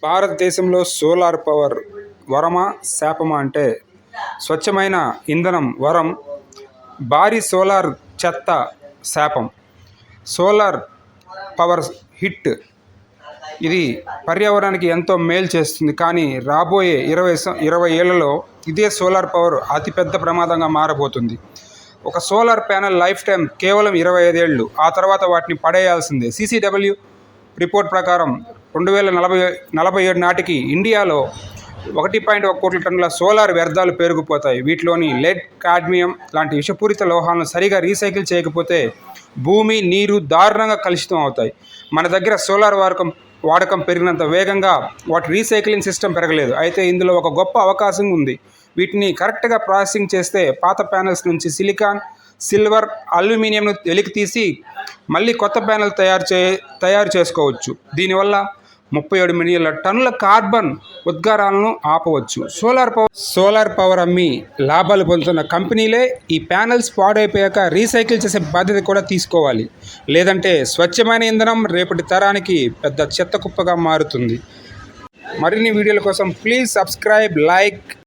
భారతదేశంలో solar power వరమా శాపమా అంటే స్వచ్ఛమైన ఇంధనం వరం, భారీ సోలార్ చెత్త శాపం. సోలార్ పవర్ హిట్ ఇది పర్యావరణానికి ఎంతో మేలు చేస్తుంది, కానీ రాబోయే 20 ఏళ్లలో ఇదే సోలార్ పవర్ అతిపెద్ద ప్రమాదంగా మారబోతుంది. ఒక సోలార్ ప్యానెల్ లైఫ్ టైం కేవలం 25 ఏళ్ళు, ఆ తర్వాత వాటిని పడేయాల్సిందే. CCW రిపోర్ట్ ప్రకారం 2047 నాటికి ఇండియాలో 1.1 కోట్ల టన్నుల సోలార్ వ్యర్థాలు పేరుకుపోతాయి. వీటిలోని లెడ్, కాడ్మియం లాంటి విషపూరిత లోహాలను సరిగా రీసైకిల్ చేయకపోతే భూమి, నీరు దారుణంగా కలుషితం అవుతాయి. మన దగ్గర సోలార్ వాడకం పెరిగినంత వేగంగా వాటి రీసైక్లింగ్ సిస్టమ్ పెరగలేదు. అయితే ఇందులో ఒక గొప్ప అవకాశం ఉంది. వీటిని కరెక్ట్గా ప్రాసెసింగ్ చేస్తే పాత ప్యానెల్స్ నుంచి సిలికాన్, సిల్వర్, అల్యూమినియంను వెలికి తీసి మళ్ళీ కొత్త ప్యానెల్ తయారు చేసుకోవచ్చు. దీనివల్ల 37 మిలియన్ల టన్నుల కార్బన్ ఉద్గారాలను ఆపవచ్చు. సోలార్ పవర్ అమ్మి లాభాలు పొందుతున్న కంపెనీలే ఈ ప్యానెల్స్ పాడైపోయాక రీసైకిల్ చేసే బాధ్యత కూడా తీసుకోవాలి. లేదంటే స్వచ్ఛమైన ఇంధనం రేపటి తరానికి పెద్ద చెత్త కుప్పగా మారుతుంది. మరిన్ని వీడియోల కోసం ప్లీజ్ సబ్స్క్రైబ్, లైక్.